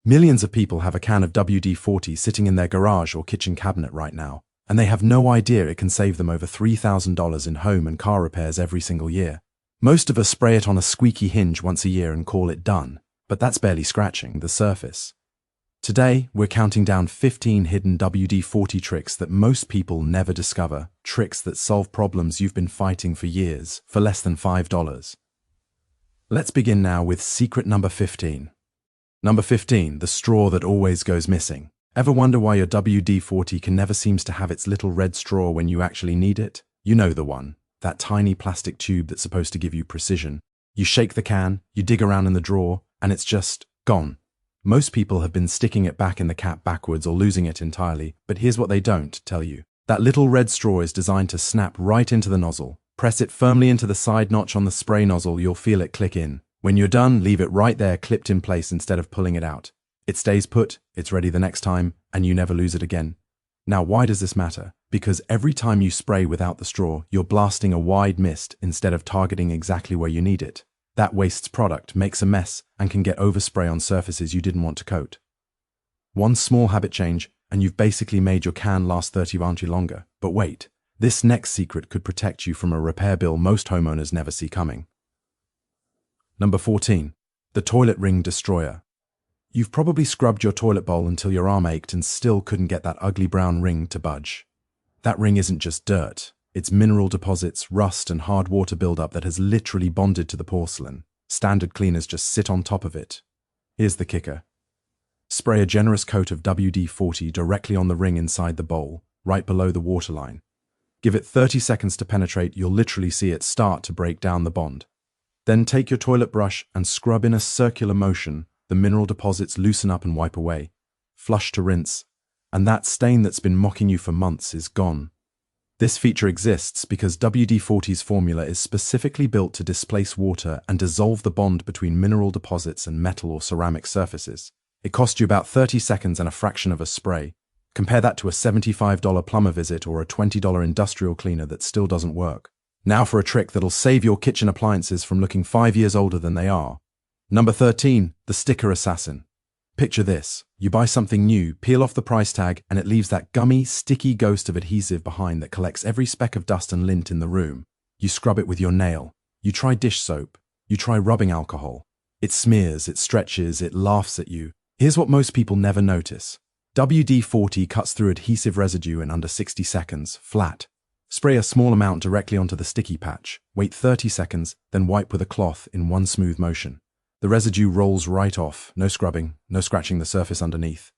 Millions of people have a can of WD-40 sitting in their garage or kitchen cabinet right now, and they have no idea it can save them over $3,000 in home and car repairs every single year. Most of us spray it on a squeaky hinge once a year and call it done, but that's barely scratching the surface. Today, we're counting down 15 hidden WD-40 tricks that most people never discover, tricks that solve problems you've been fighting for years for less than $5. Let's begin now with secret number 15. Number 15, the straw that always goes missing. Ever wonder why your WD-40 can never seems to have its little red straw when you actually need it? You know the one, that tiny plastic tube that's supposed to give you precision. You shake the can, you dig around in the drawer, and it's just gone. Most people have been sticking it back in the cap backwards or losing it entirely, but here's what they don't tell you. That little red straw is designed to snap right into the nozzle. Press it firmly into the side notch on the spray nozzle, you'll feel it click in. When you're done, leave it right there clipped in place instead of pulling it out. It stays put, it's ready the next time, and you never lose it again. Now why does this matter? Because every time you spray without the straw, you're blasting a wide mist instead of targeting exactly where you need it. That wastes product, makes a mess, and can get overspray on surfaces you didn't want to coat. One small habit change, and you've basically made your can last 30 rounds longer. But wait, this next secret could protect you from a repair bill most homeowners never see coming. Number 14, the toilet ring destroyer. You've probably scrubbed your toilet bowl until your arm ached and still couldn't get that ugly brown ring to budge. That ring isn't just dirt. It's mineral deposits, rust, and hard water buildup that has literally bonded to the porcelain. Standard cleaners just sit on top of it. Here's the kicker. Spray a generous coat of WD-40 directly on the ring inside the bowl, right below the waterline. Give it 30 seconds to penetrate, you'll literally see it start to break down the bond. Then take your toilet brush and scrub in a circular motion. The mineral deposits loosen up and wipe away. Flush to rinse. And that stain that's been mocking you for months is gone. This feature exists because WD-40's formula is specifically built to displace water and dissolve the bond between mineral deposits and metal or ceramic surfaces. It costs you about 30 seconds and a fraction of a spray. Compare that to a $75 plumber visit or a $20 industrial cleaner that still doesn't work. Now for a trick that'll save your kitchen appliances from looking 5 years older than they are. Number 13, the sticker assassin. Picture this. You buy something new, peel off the price tag, and it leaves that gummy, sticky ghost of adhesive behind that collects every speck of dust and lint in the room. You scrub it with your nail. You try dish soap. You try rubbing alcohol. It smears, it stretches, it laughs at you. Here's what most people never notice. WD-40 cuts through adhesive residue in under 60 seconds, flat. Spray a small amount directly onto the sticky patch. Wait 30 seconds, then wipe with a cloth in one smooth motion. The residue rolls right off, no scrubbing, no scratching the surface underneath.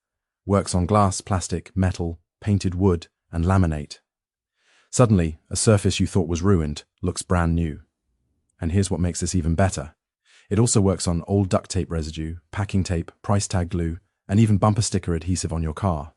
Works on glass, plastic, metal, painted wood, and laminate. Suddenly, a surface you thought was ruined looks brand new. And here's what makes this even better. It also works on old duct tape residue, packing tape, price tag glue, and even bumper sticker adhesive on your car.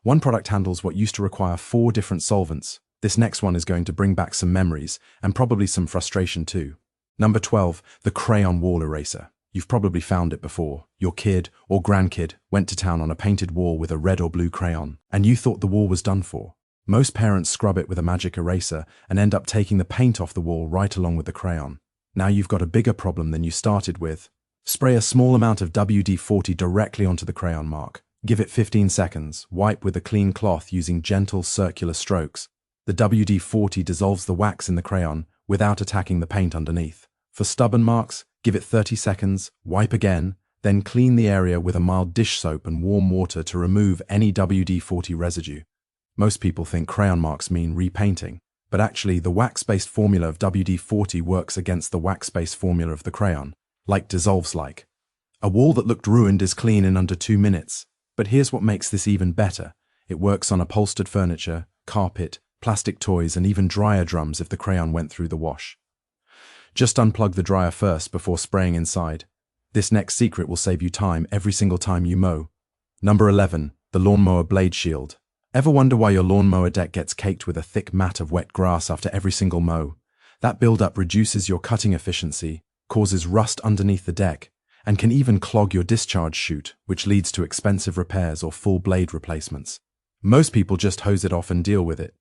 One product handles what used to require 4 different solvents. This next one is going to bring back some memories, and probably some frustration too. Number 12, the Crayon wall eraser. You've probably found it before. Your kid or grandkid went to town on a painted wall with a red or blue crayon, and you thought the wall was done for. Most parents scrub it with a magic eraser and end up taking the paint off the wall right along with the crayon. Now you've got a bigger problem than you started with. Spray a small amount of WD-40 directly onto the crayon mark. Give it 15 seconds. Wipe with a clean cloth using gentle circular strokes. The WD-40 dissolves the wax in the crayon without attacking the paint underneath. For stubborn marks, give it 30 seconds, wipe again, then clean the area with a mild dish soap and warm water to remove any WD-40 residue. Most people think crayon marks mean repainting, but actually the wax-based formula of WD-40 works against the wax-based formula of the crayon, like dissolves like. A wall that looked ruined is clean in under 2 minutes. But here's what makes this even better. It works on upholstered furniture, carpet, plastic toys, and even dryer drums if the crayon went through the wash. Just unplug the dryer first before spraying inside. This next secret will save you time every single time you mow. Number 11, the Lawnmower blade shield. Ever wonder why your lawnmower deck gets caked with a thick mat of wet grass after every single mow? That buildup reduces your cutting efficiency, causes rust underneath the deck, and can even clog your discharge chute, which leads to expensive repairs or full blade replacements. Most people just hose it off and deal with it.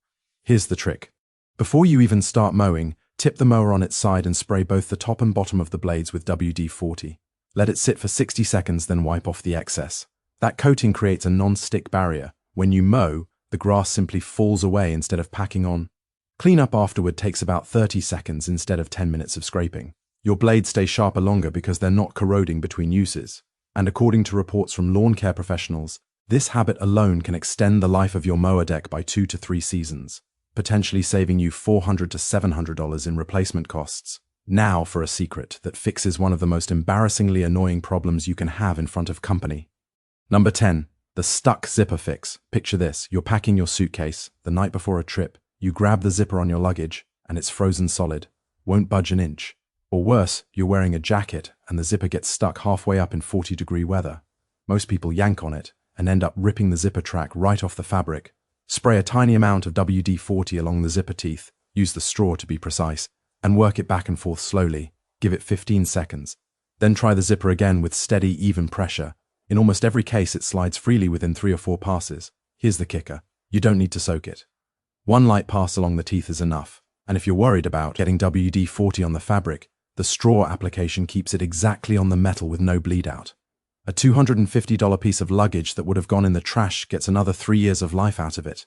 Here's the trick. Before you even start mowing, tip the mower on its side and spray both the top and bottom of the blades with WD-40. Let it sit for 60 seconds, then wipe off the excess. That coating creates a non-stick barrier. When you mow, the grass simply falls away instead of packing on. Cleanup afterward takes about 30 seconds instead of 10 minutes of scraping. Your blades stay sharper longer because they're not corroding between uses. And according to reports from lawn care professionals, this habit alone can extend the life of your mower deck by 2 to 3 seasons, potentially saving you $400 to $700 in replacement costs. Now for a secret that fixes one of the most embarrassingly annoying problems you can have in front of company. Number 10. The stuck zipper fix. Picture this: you're packing your suitcase the night before a trip. You grab the zipper on your luggage, and it's frozen solid. Won't budge an inch. Or worse, you're wearing a jacket, and the zipper gets stuck halfway up in 40-degree weather. Most people yank on it, and end up ripping the zipper track right off the fabric. Spray a tiny amount of WD-40 along the zipper teeth, use the straw to be precise, and work it back and forth slowly. Give it 15 seconds. Then try the zipper again with steady, even pressure. In almost every case, it slides freely within 3 or 4 passes. Here's the kicker: you don't need to soak it. One light pass along the teeth is enough, and if you're worried about getting WD-40 on the fabric, the straw application keeps it exactly on the metal with no bleed out. A $250 piece of luggage that would have gone in the trash gets another 3 years of life out of it.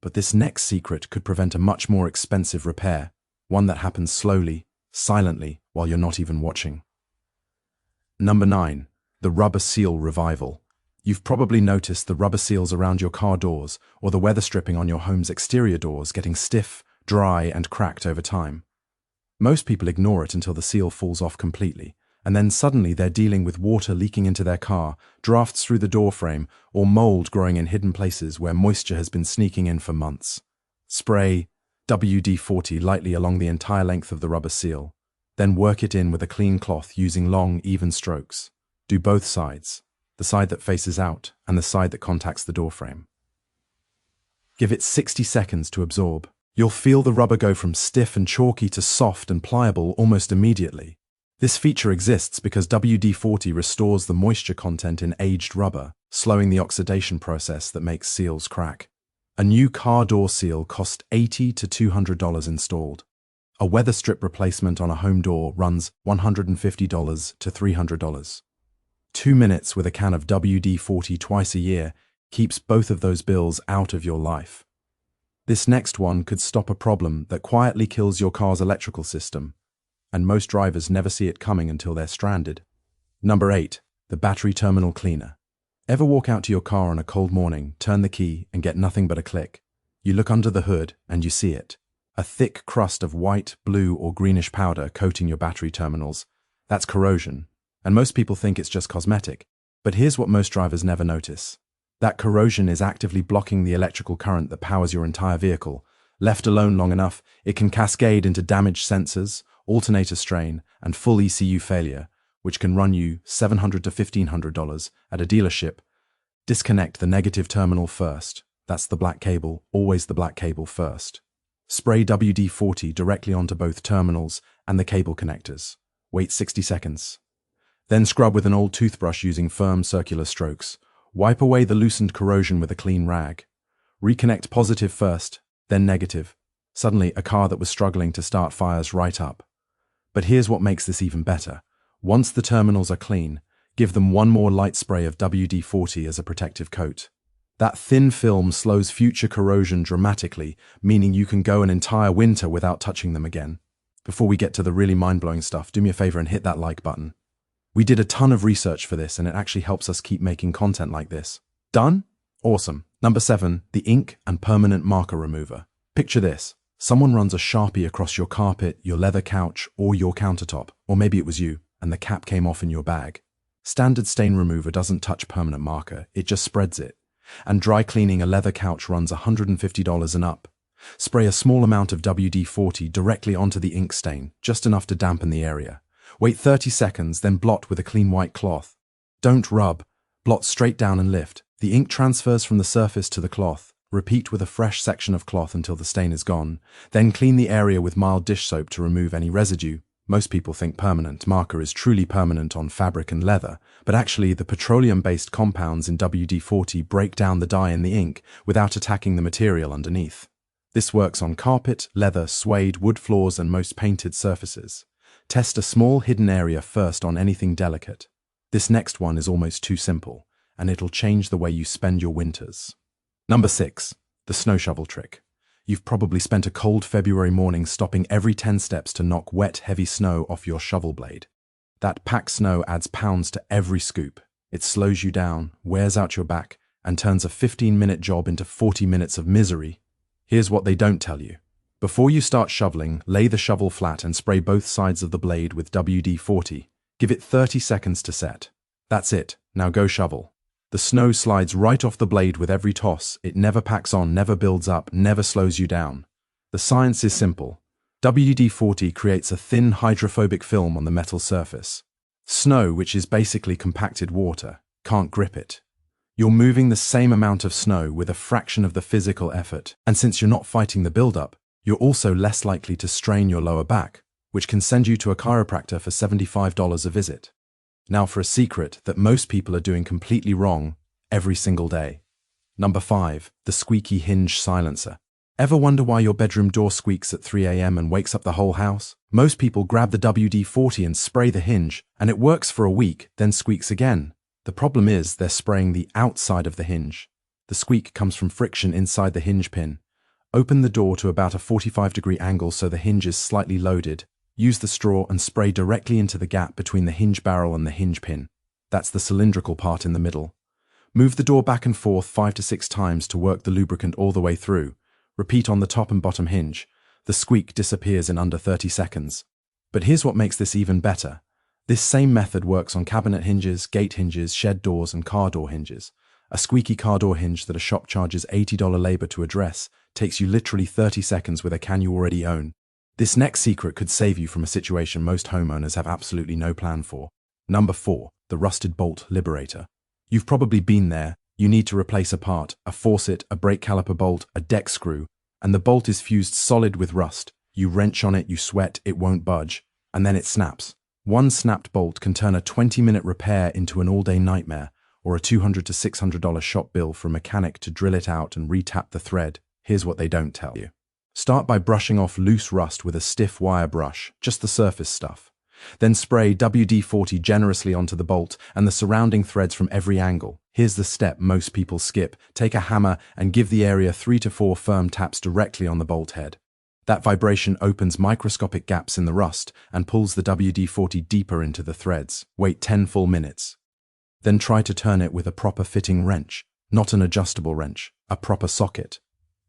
But this next secret could prevent a much more expensive repair, one that happens slowly, silently, while you're not even watching. Number 9. The rubber seal revival. You've probably noticed the rubber seals around your car doors or the weather stripping on your home's exterior doors getting stiff, dry, and cracked over time. Most people ignore it until the seal falls off completely, and then suddenly they're dealing with water leaking into their car, drafts through the door frame, or mold growing in hidden places where moisture has been sneaking in for months. Spray WD-40 lightly along the entire length of the rubber seal. Then work it in with a clean cloth using long, even strokes. Do both sides, the side that faces out and the side that contacts the door frame. Give it 60 seconds to absorb. You'll feel the rubber go from stiff and chalky to soft and pliable almost immediately. This feature exists because WD-40 restores the moisture content in aged rubber, slowing the oxidation process that makes seals crack. A new car door seal costs $80 to $200 installed. A weather strip replacement on a home door runs $150 to $300. 2 minutes with a can of WD-40 twice a year keeps both of those bills out of your life. This next one could stop a problem that quietly kills your car's electrical system, and most drivers never see it coming until they're stranded. Number 8. The battery terminal cleaner. Ever walk out to your car on a cold morning, turn the key, and get nothing but a click? You look under the hood, and you see it. A thick crust of white, blue, or greenish powder coating your battery terminals. That's corrosion, and most people think it's just cosmetic. But here's what most drivers never notice. That corrosion is actively blocking the electrical current that powers your entire vehicle. Left alone long enough, it can cascade into damaged sensors, alternator strain, and full ECU failure, which can run you $700 to $1,500 at a dealership. Disconnect the negative terminal first. That's the black cable, always the black cable first. Spray WD-40 directly onto both terminals and the cable connectors. Wait 60 seconds. Then scrub with an old toothbrush using firm circular strokes. Wipe away the loosened corrosion with a clean rag. Reconnect positive first, then negative. Suddenly, a car that was struggling to start fires right up. But here's what makes this even better. Once the terminals are clean, give them one more light spray of WD-40 as a protective coat. That thin film slows future corrosion dramatically, meaning you can go an entire winter without touching them again. Before we get to the really mind-blowing stuff, do me a favor and hit that like button. We did a ton of research for this, and it actually helps us keep making content like this. Done? Awesome. Number 7, the ink and permanent marker remover. Picture this. Someone runs a Sharpie across your carpet, your leather couch, or your countertop, or maybe it was you, and the cap came off in your bag. Standard stain remover doesn't touch permanent marker, it just spreads it. And dry cleaning a leather couch runs $150 and up. Spray a small amount of WD-40 directly onto the ink stain, just enough to dampen the area. Wait 30 seconds, then blot with a clean white cloth. Don't rub. Blot straight down and lift. The ink transfers from the surface to the cloth. Repeat with a fresh section of cloth until the stain is gone. Then clean the area with mild dish soap to remove any residue. Most people think permanent marker is truly permanent on fabric and leather, but actually the petroleum-based compounds in WD-40 break down the dye in the ink without attacking the material underneath. This works on carpet, leather, suede, wood floors, and most painted surfaces. Test a small hidden area first on anything delicate. This next one is almost too simple, and it'll change the way you spend your winters. Number 6. The snow shovel trick. You've probably spent a cold February morning stopping every 10 steps to knock wet, heavy snow off your shovel blade. That packed snow adds pounds to every scoop. It slows you down, wears out your back, and turns a 15-minute job into 40 minutes of misery. Here's what they don't tell you. Before you start shoveling, lay the shovel flat and spray both sides of the blade with WD-40. Give it 30 seconds to set. That's it. Now go shovel. The snow slides right off the blade with every toss. It never packs on, never builds up, never slows you down. The science is simple. WD-40 creates a thin hydrophobic film on the metal surface. Snow, which is basically compacted water, can't grip it. You're moving the same amount of snow with a fraction of the physical effort, and since you're not fighting the buildup, you're also less likely to strain your lower back, which can send you to a chiropractor for $75 a visit. Now for a secret that most people are doing completely wrong every single day. Number 5. The Squeaky Hinge silencer. Ever wonder why your bedroom door squeaks at 3 a.m. and wakes up the whole house? Most people grab the WD-40 and spray the hinge, and it works for a week, then squeaks again. The problem is they're spraying the outside of the hinge. The squeak comes from friction inside the hinge pin. Open the door to about a 45-degree angle so the hinge is slightly loaded. Use the straw and spray directly into the gap between the hinge barrel and the hinge pin. That's the cylindrical part in the middle. Move the door back and forth 5 to 6 times to work the lubricant all the way through. Repeat on the top and bottom hinge. The squeak disappears in under 30 seconds. But here's what makes this even better. This same method works on cabinet hinges, gate hinges, shed doors, and car door hinges. A squeaky car door hinge that a shop charges $80 labor to address takes you literally 30 seconds with a can you already own. This next secret could save you from a situation most homeowners have absolutely no plan for. Number 4. The rusted bolt Liberator. You've probably been there. You need to replace a part, a faucet, a brake caliper bolt, a deck screw, and the bolt is fused solid with rust. You wrench on it, you sweat, it won't budge, and then it snaps. One snapped bolt can turn a 20-minute repair into an all-day nightmare, or a $200 to $600 shop bill for a mechanic to drill it out and re-tap the thread. Here's what they don't tell you. Start by brushing off loose rust with a stiff wire brush, just the surface stuff. Then spray WD-40 generously onto the bolt and the surrounding threads from every angle. Here's the step most people skip. Take a hammer and give the area 3 to 4 firm taps directly on the bolt head. That vibration opens microscopic gaps in the rust and pulls the WD-40 deeper into the threads. Wait 10 full minutes. Then try to turn it with a proper fitting wrench, not an adjustable wrench, a proper socket.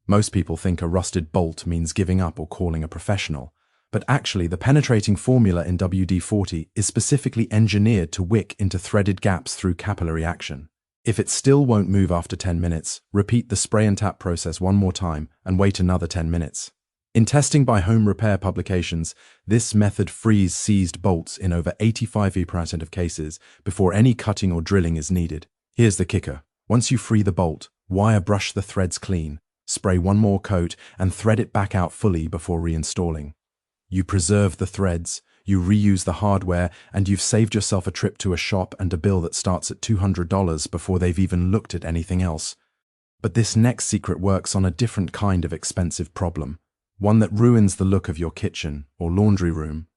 Most people think a rusted bolt means giving up or calling a professional, but actually the penetrating formula in WD-40 is specifically engineered to wick into threaded gaps through capillary action. If it still won't move after 10 minutes, repeat the spray and tap process one more time and wait another 10 minutes. In testing by home repair publications, this method frees seized bolts in over 85% of cases before any cutting or drilling is needed. Here's the kicker. Once you free the bolt, wire brush the threads clean, spray one more coat, and thread it back out fully before reinstalling. You preserve the threads, you reuse the hardware, and you've saved yourself a trip to a shop and a bill that starts at $200 before they've even looked at anything else. But this next secret works on a different kind of expensive problem. One that ruins the look of your kitchen or laundry room.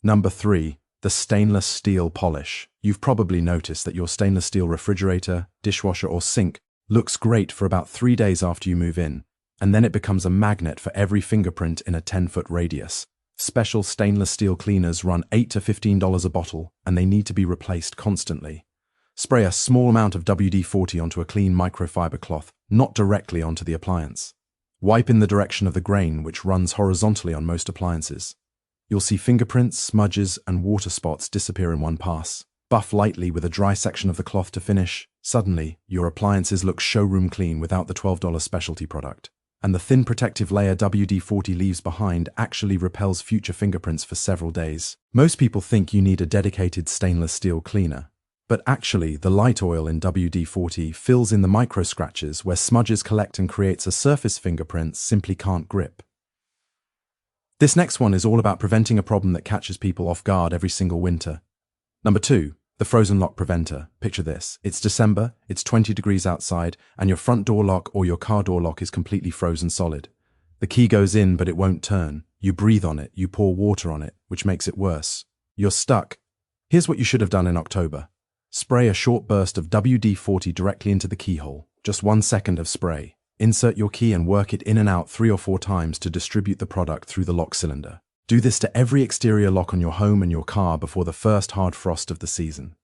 Number 3. The stainless steel polish. You've probably noticed that your stainless steel refrigerator, dishwasher, or sink looks great for about 3 days after you move in, and then it becomes a magnet for every fingerprint in a 10-foot radius. Special stainless steel cleaners run $8 to $15 a bottle, and they need to be replaced constantly. Spray a small amount of WD-40 onto a clean microfiber cloth, not directly onto the appliance. Wipe in the direction of the grain, which runs horizontally on most appliances. You'll see fingerprints, smudges, and water spots disappear in one pass. Buff lightly with a dry section of the cloth to finish. Suddenly, your appliances look showroom clean without the $12 specialty product. And the thin protective layer WD-40 leaves behind actually repels future fingerprints for several days. Most people think you need a dedicated stainless steel cleaner. But actually, the light oil in WD-40 fills in the micro scratches where smudges collect and creates a surface fingerprints simply can't grip. This next one is all about preventing a problem that catches people off guard every single winter. Number 2, the frozen lock preventer. Picture this. It's December, it's 20 degrees outside, and your front door lock or your car door lock is completely frozen solid. The key goes in, but it won't turn. You breathe on it, you pour water on it, which makes it worse. You're stuck. Here's what you should have done in October. Spray a short burst of WD-40 directly into the keyhole. Just 1 second of spray. Insert your key and work it in and out 3 or 4 times to distribute the product through the lock cylinder. Do this to every exterior lock on your home and your car before the first hard frost of the season.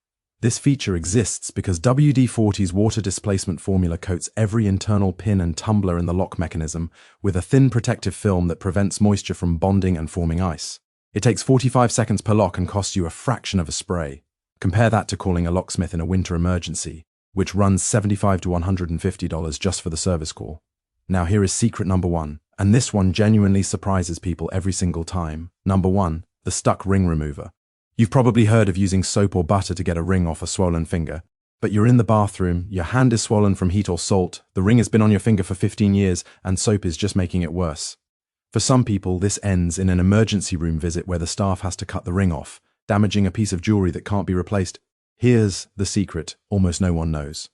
This feature exists because WD-40's water displacement formula coats every internal pin and tumbler in the lock mechanism with a thin protective film that prevents moisture from bonding and forming ice. It takes 45 seconds per lock and costs you a fraction of a spray. Compare that to calling a locksmith in a winter emergency, which runs $75 to $150 just for the service call. Now here is secret number 1, and this one genuinely surprises people every single time. Number 1, the stuck ring remover. You've probably heard of using soap or butter to get a ring off a swollen finger, but you're in the bathroom, your hand is swollen from heat or salt, the ring has been on your finger for 15 years, and soap is just making it worse. For some people, this ends in an emergency room visit where the staff has to cut the ring off, damaging a piece of jewelry that can't be replaced. Here's the secret almost no one knows.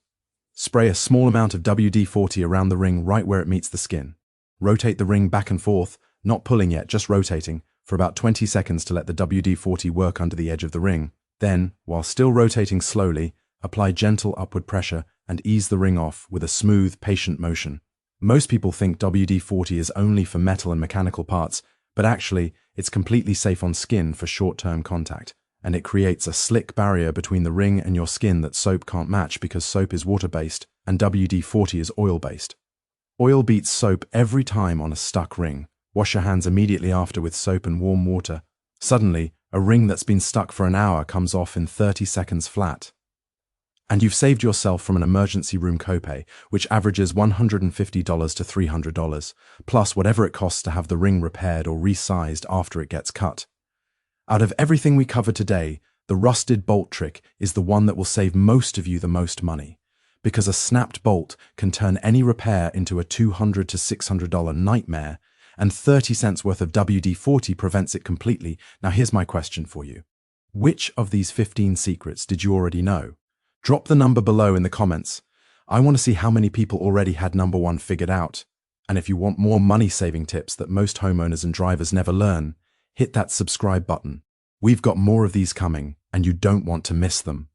Spray a small amount of WD-40 around the ring right where it meets the skin. Rotate the ring back and forth, not pulling yet, just rotating, for about 20 seconds to let the WD-40 work under the edge of the ring. Then, while still rotating slowly, apply gentle upward pressure and ease the ring off with a smooth, patient motion. Most people think WD-40 is only for metal and mechanical parts, but actually, it's completely safe on skin for short-term contact, and it creates a slick barrier between the ring and your skin that soap can't match because soap is water-based and WD-40 is oil-based. Oil beats soap every time on a stuck ring. Wash your hands immediately after with soap and warm water. Suddenly, a ring that's been stuck for an hour comes off in 30 seconds flat. And you've saved yourself from an emergency room copay, which averages $150 to $300, plus whatever it costs to have the ring repaired or resized after it gets cut. Out of everything we covered today, the rusted bolt trick is the one that will save most of you the most money, because a snapped bolt can turn any repair into a $200 to $600 nightmare, and 30 cents worth of WD-40 prevents it completely. Now here's my question for you. Which of these 15 secrets did you already know? Drop the number below in the comments. I want to see how many people already had number 1 figured out. And if you want more money-saving tips that most homeowners and drivers never learn, hit that subscribe button. We've got more of these coming, and you don't want to miss them.